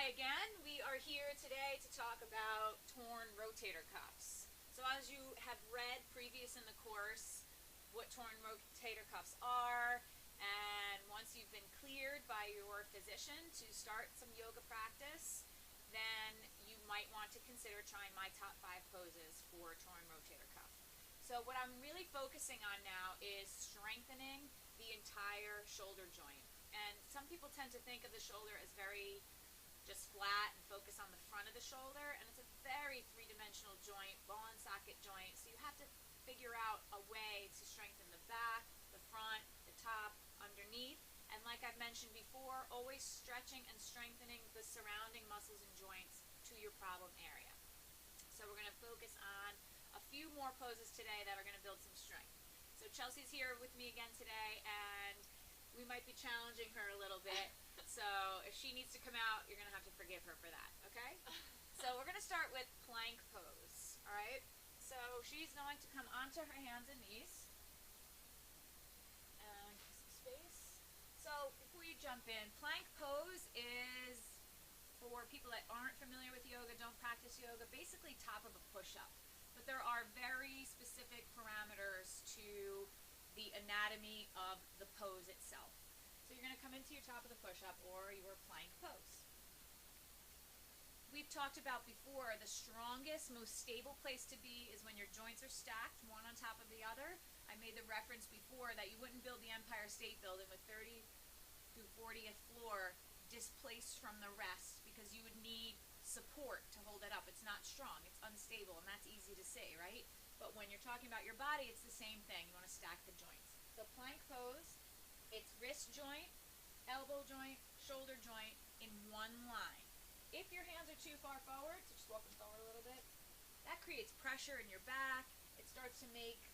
Hi again. We are here today to talk about torn rotator cuffs. So as you have read previous in the course what torn rotator cuffs are, and once you've been cleared by your physician to start some yoga practice, then you might want to consider trying my top 5 poses for torn rotator cuff. So what I'm really focusing on now is strengthening the entire shoulder joint. And some people tend to think of the shoulder as very just flat and focus on the front of the shoulder, and it's a very three-dimensional joint, ball and socket joint, so you have to figure out a way to strengthen the back, the front, the top, underneath, and like I've mentioned before, always stretching and strengthening the surrounding muscles and joints to your problem area. So we're going to focus on a few more poses today that are going to build some strength. So Chelsea's here with me again today, and we might be challenging her a little bit. So if she needs to come out, you're going to have to forgive her for that, okay? So we're going to start with plank pose, all right? So she's going to come onto her hands and knees. And some space. So before you jump in, plank pose is, for people that aren't familiar with yoga, don't practice yoga, basically top of a push-up. But there are very specific parameters to the anatomy of the pose itself. So you're going to come into your top of the push-up or your plank pose. We've talked about before, the strongest, most stable place to be is when your joints are stacked, one on top of the other. I made the reference before that you wouldn't build the Empire State Building with 30 through 40th floor displaced from the rest, because you would need support to hold it up. It's not strong, it's unstable, and that's easy to say, right? But when you're talking about your body, it's the same thing. You want to stack the joints. So plank pose, it's wrist joint, elbow joint, shoulder joint in one line. If your hands are too far forward, so just walk them forward a little bit, that creates pressure in your back. It starts to make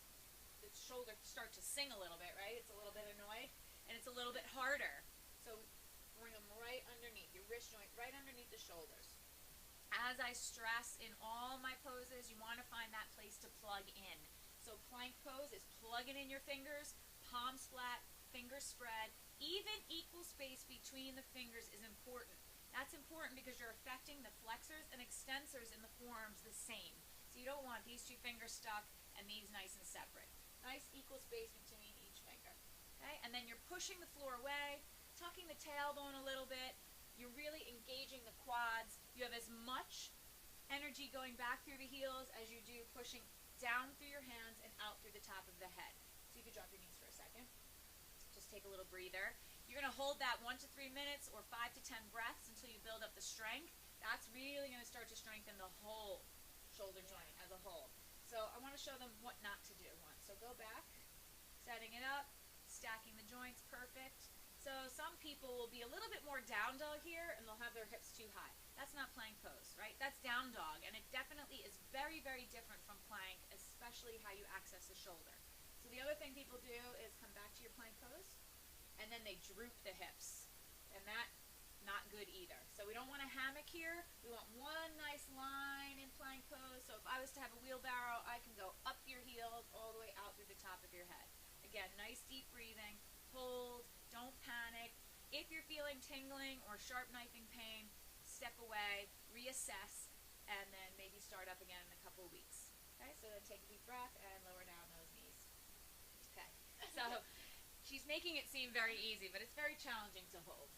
the shoulder start to sing a little bit, right? It's a little bit annoyed, and it's a little bit harder. So bring them right underneath, your wrist joint right underneath the shoulders. As I stress in all my poses, you want to find that place to plug in. So plank pose is plugging in your fingers, palms flat, fingers spread. Even equal space between the fingers is important. That's important because you're affecting the flexors and extensors in the forearms the same. So you don't want these two fingers stuck and these nice and separate. Nice equal space between each finger. Okay? And then you're pushing the floor away, tucking the tailbone a little bit. You're really engaging the quads. You have as much energy going back through the heels as you do pushing down through your hands and out through the top of the head. So you could drop your knees for a second. Just take a little breather. You're going to hold that 1 to 3 minutes or 5 to 10 breaths until you build up the strength. That's really going to start to strengthen the whole shoulder joint as a whole. So I want to show them what not to do once. So go back, setting it up, stacking the joints, perfect. So some people will be a little bit more down dog here, and they'll have their hips too high. That's not plank pose, right? That's down dog, and it definitely is very, very different from plank, especially how you access the shoulder. So the other thing people do is come back to your plank pose, and then they droop the hips, and that's not good either. So we don't want a hammock here. We want one nice line in plank pose. So if I was to have a wheelbarrow, I can go up your heels all the way out through the top of your head. Again, nice deep breathing, hold, don't panic. If you're feeling tingling or sharp knifing pain, step away, reassess, and then maybe start up again in a couple of weeks. Okay, so then take a deep breath and lower down those knees. Okay, so she's making it seem very easy, but it's very challenging to hold.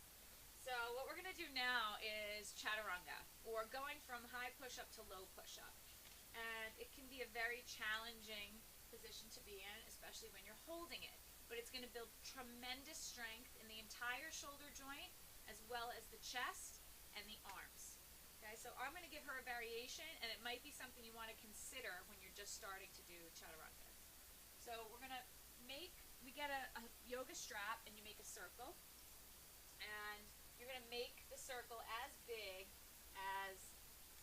So what we're going to do now is Chaturanga, or going from high push-up to low push-up. And it can be a very challenging position to be in, especially when you're holding it. But it's going to build tremendous strength in the entire shoulder joint, as well as the chest and the arms. Okay, so I'm going to give her a variation, and it might be something you want to consider when you're just starting to do Chaturanga. So we're going to we get a yoga strap, and you make a circle. And you're going to make the circle as big as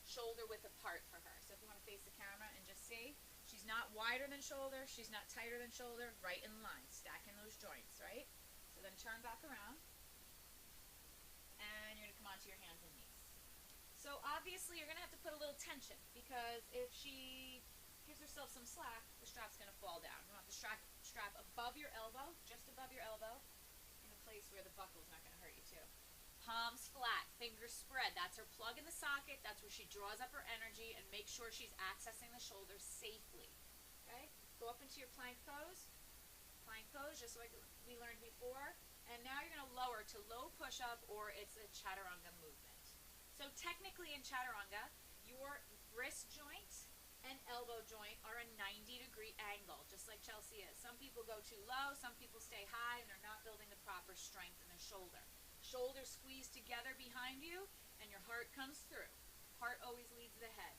shoulder width apart for her. So if you want to face the camera and just see, she's not wider than shoulder, she's not tighter than shoulder, right in line, stacking those joints, right? So then turn back around, and you're going to come onto your hands and knees. So obviously you're going to have to put a little tension, because if she gives herself some slack, the strap's going to fall down. You want the strap above your elbow, just above your elbow, in a place where the buckle's not going to hurt you too. Palms flat, fingers spread, that's her That's where she draws up her energy and makes sure she's accessing the shoulders safely. Okay? Go up into your plank pose. Plank pose, just like we learned before. And now you're going to lower to low push-up, or it's a Chaturanga movement. So technically in Chaturanga, your wrist joint and elbow joint are a 90-degree angle, just like Chelsea is. Some people go too low, some people stay high, and they're not building the proper strength in their shoulder. Shoulders squeeze together behind you, and your heart comes through. Heart always leads the head.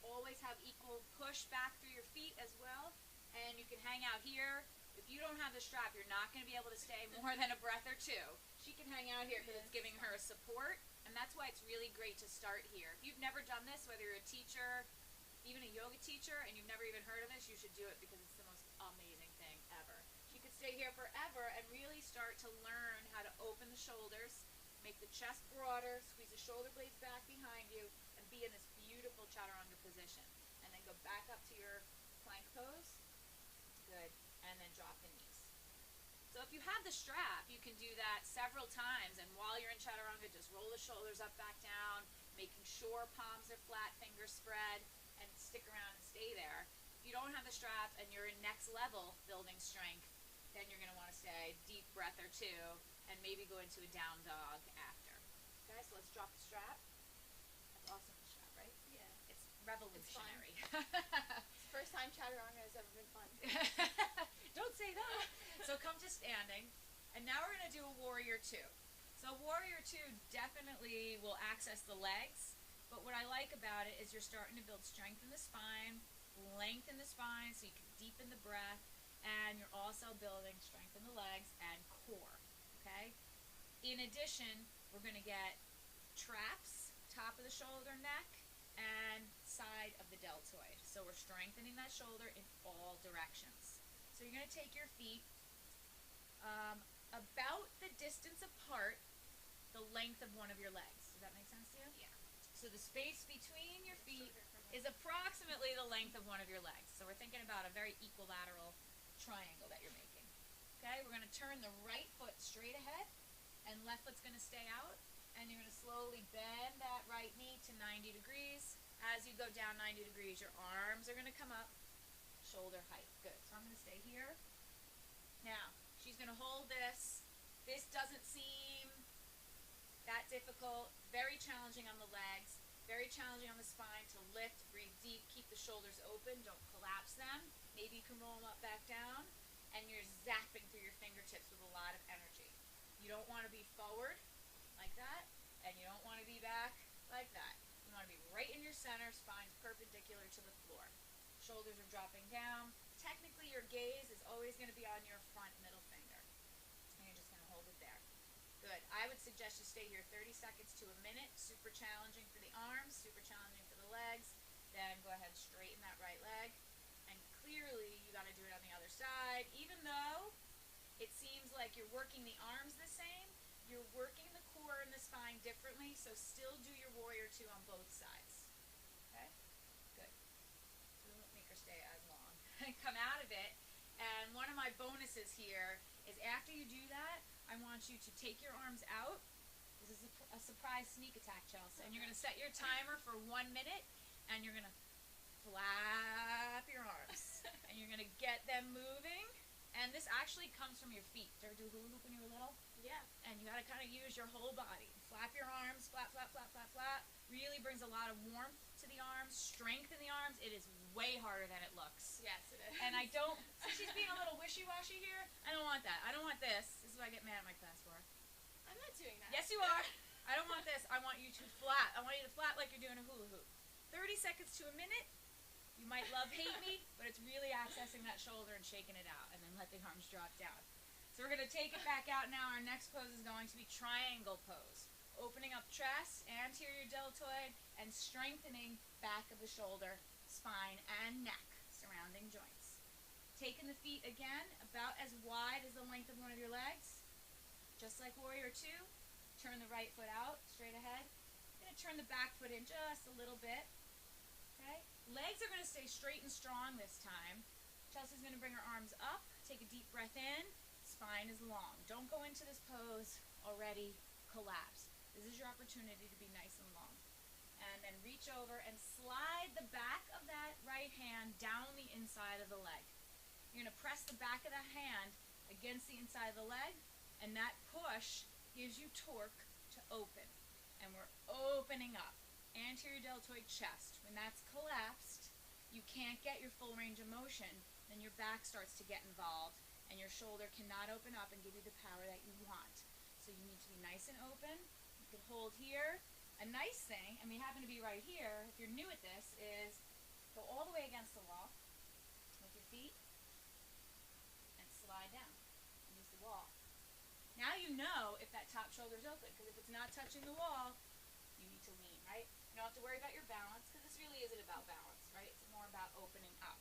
Always have equal push back through your feet as well, and you can hang out here. If you don't have the strap, you're not going to be able to stay more than a breath or two. She can hang out here because it's giving her support, and that's why it's really great to start here. If you've never done this, whether you're a teacher, even a yoga teacher, and you've never even heard of this, you should do it because it's the most amazing thing ever. You could stay here forever and really start to learn how to open the shoulders, make the chest broader, squeeze the shoulder blades back behind you, and be in this beautiful Chaturanga position. And then go back up to your plank pose. Good. And then drop the knees. So if you have the strap, you can do that several times, and while you're in Chaturanga, just roll the shoulders up, back down, making sure palms are flat, fingers spread, and stick around and stay there. If you don't have the strap and you're in next level building strength, then you're going to want to stay deep breath or two and maybe go into a down dog after. Okay, so let's drop the strap. That's awesome, the strap, right? Yeah. It's revolutionary. It's the first time Chaturanga has ever been fun. Don't say that. So come to standing, and now we're going to do a warrior two. So warrior two definitely will access the legs, but what I like about it is you're starting to build strength in the spine, length in the spine so you can deepen the breath, and you're also building strength in the legs and core, okay? In addition, we're going to get traps, top of the shoulder, neck, and side of the deltoid. So we're strengthening that shoulder in all directions. So you're going to take your feet about the distance apart, the length of one of your legs. Does that make sense to you? Yeah. So the space between your feet is approximately the length of one of your legs. So we're thinking about a very equilateral triangle that you're making. Okay, we're going to turn the right foot straight ahead, and left foot's going to stay out, and you're going to slowly bend that right knee to 90 degrees. As you go down 90 degrees, your arms are going to come up, shoulder height. Good. So I'm going to stay here. Now, she's going to hold this. This doesn't seem that difficult. Very challenging on the legs. Very challenging on the spine to lift, breathe deep, keep the shoulders open, don't collapse them. Maybe you can roll them up, back down, and you're zapping through your fingertips with a lot of energy. You don't want to be forward like that, and you don't want to be back like that. You want to be right in your center, spine's perpendicular to the floor. Shoulders are dropping down. Technically, your gaze is always going to be on your front middle finger, and you're just going to hold it there. Good. I would suggest you stay here 30 seconds to a minute. Super challenging for the arms, super challenging for the legs. Then go ahead, straighten that right leg. And clearly, you got to do it on the other side. Even though it seems like you're working the arms the same, you're working the core and the spine differently, so still do your warrior two on both sides. Okay? Good. So don't make her stay as long. Come out of it. And one of my bonuses here is after you do that, I want you to take your arms out. This is a surprise sneak attack, Chelsea. And you're going to set your timer for 1 minute, and you're going to flap your arms. And you're going to get them moving. And this actually comes from your feet. Did you ever do hula hoop when you were little? Yeah. And you got to kind of use your whole body. Flap your arms, flap, flap, flap, flap, flap. Really brings a lot of warmth to the arms, strength in the arms. It is way harder than it looks. Yes, it is. And I don't, since she's being a little wishy-washy here, I don't want that. I don't want this. This is what I get mad at my class for. I'm not doing that. Yes, you are. I don't want this. I want you to flap. I want you to flap like you're doing a hula hoop. 30 seconds to a minute. You might hate me, but it's really accessing that shoulder and shaking it out, and then let the arms drop down. So we're going to take it back out now. Our next pose is going to be triangle pose. Opening up chest, anterior deltoid, and strengthening back of the shoulder, spine, and neck, surrounding joints. Taking the feet again, about as wide as the length of one of your legs. Just like warrior two, turn the right foot out, straight ahead. You're going to turn the back foot in just a little bit. Okay? Legs are going to stay straight and strong this time. Chelsea's going to bring her arms up, take a deep breath in. Spine is long. Don't go into this pose already collapsed. This is your opportunity to be nice and long. and then reach over and slide the back of that right hand down the inside of the leg. You're going to press the back of that hand against the inside of the leg, and that push gives you torque to open. And we're opening up. Anterior deltoid chest. When that's collapsed, you can't get your full range of motion, then your back starts to get involved, and your shoulder cannot open up and give you the power that you want. So you need to be nice and open. You can hold here. A nice thing, and we happen to be right here, if you're new at this, is go all the way against the wall with your feet and slide down. Use the wall. Now you know if that top shoulder is open, because if it's not touching the wall, you need to lean, right? You don't have to worry about your balance, because this really isn't about balance, right? It's more about opening up.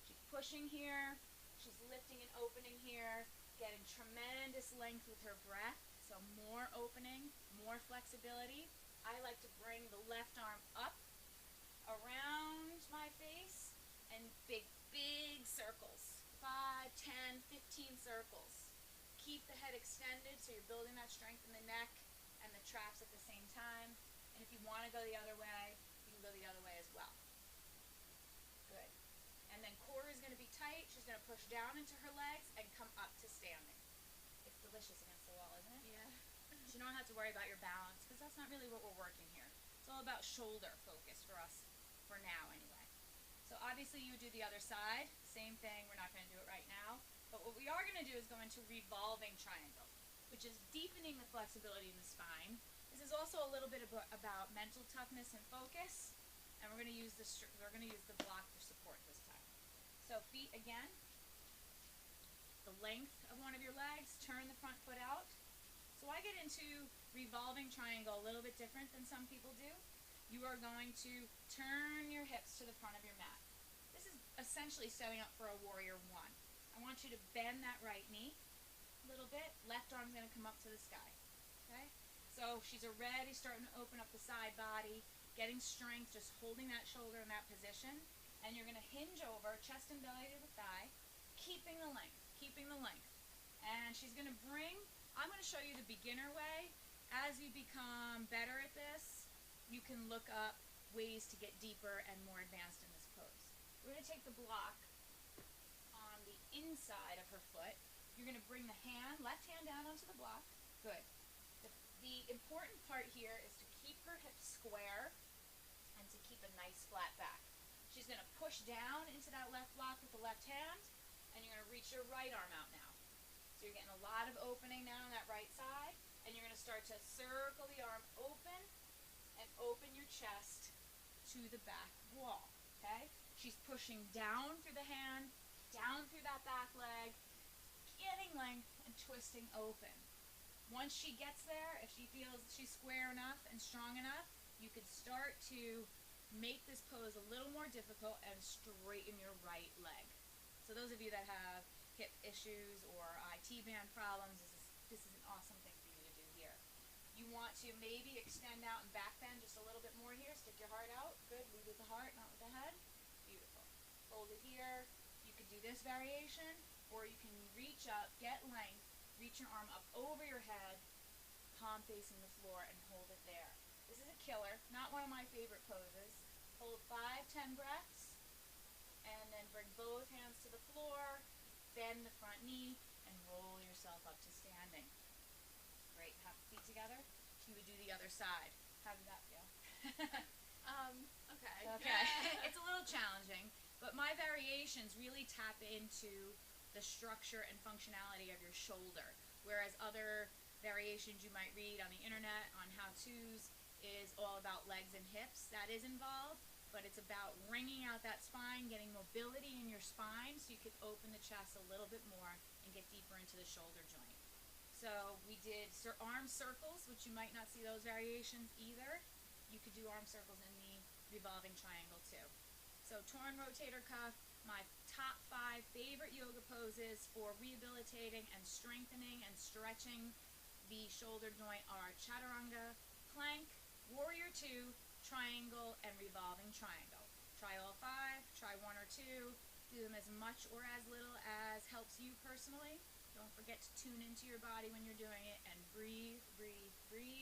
She's pushing here, she's lifting and opening here, getting tremendous length with her breath, so more opening, more flexibility. I like to bring the left arm up around my face and big circles. 5, 10, 15 circles. Keep the head extended so you're building that strength in the neck and the traps at the same time. And if you want to go the other way, you can go the other way as well. Good. And then core is going to be tight. She's going to push down into her legs and come up to standing. It's delicious against the wall, isn't it? Yeah. So you don't have to worry about your balance, because that's not really what we're working here. It's all about shoulder focus for us, for now anyway. So obviously you would do the other side, same thing, we're not going to do it right now. But what we are going to do is go into revolving triangle, which is deepening the flexibility in the spine. This is also a little bit about mental toughness and focus, and we're going to use the block for support this time. So feet again, the length of one of your legs, turn the front foot out. So I get into revolving triangle a little bit different than some people do. You are going to turn your hips to the front of your mat. This is essentially setting up for a warrior one. I want you to bend that right knee a little bit. Left arm's going to come up to the sky. Okay? So she's already starting to open up the side body, getting strength, just holding that shoulder in that position. And you're going to hinge over, chest and belly to the thigh, keeping the length, keeping the length. And she's going to I'm going to show you the beginner way. As you become better at this, you can look up ways to get deeper and more advanced in this pose. We're going to take the block on the inside of her foot. You're going to bring the left hand down onto the block. Good. The important part here is to keep her hips square and to keep a nice flat back. She's going to push down into that left block with the left hand, and you're going to reach your right arm out now. So you're getting a lot of opening now on that right side, and you're going to start to circle the arm open and open your chest to the back wall, okay? She's pushing down through the hand, down through that back leg, getting length and twisting open. Once she gets there, if she feels she's square enough and strong enough, you could start to make this pose a little more difficult and straighten your right leg. So those of you that have hip issues or IT band problems, this is an awesome thing for you to do here. You want to maybe extend out and back bend just a little bit more here. Stick your heart out. Good. Lead with the heart, not with the head. Beautiful. Hold it here. You could do this variation, or you can reach up, get length, reach your arm up over your head, palm facing the floor, and hold it there. This is a killer. Not one of my favorite poses. Hold 5, 10 breaths, and then bring both hands to the floor. Bend the front knee and roll yourself up to standing. Great. Have the feet together. You would do the other side. How did that feel? Okay. Okay. It's a little challenging, but my variations really tap into the structure and functionality of your shoulder, whereas other variations you might read on the internet on how-tos is all about legs and hips. That is involved. But it's about wringing out that spine, getting mobility in your spine so you can open the chest a little bit more and get deeper into the shoulder joint. So we did arm circles, which you might not see those variations either. You could do arm circles in the revolving triangle too. So torn rotator cuff, my top 5 favorite yoga poses for rehabilitating and strengthening and stretching the shoulder joint are Chaturanga, Plank, Warrior 2, Triangle, and Revolving Triangle. Try all 5, try 1 or 2, do them as much or as little as helps you personally. Don't forget to tune into your body when you're doing it, and breathe, breathe, breathe.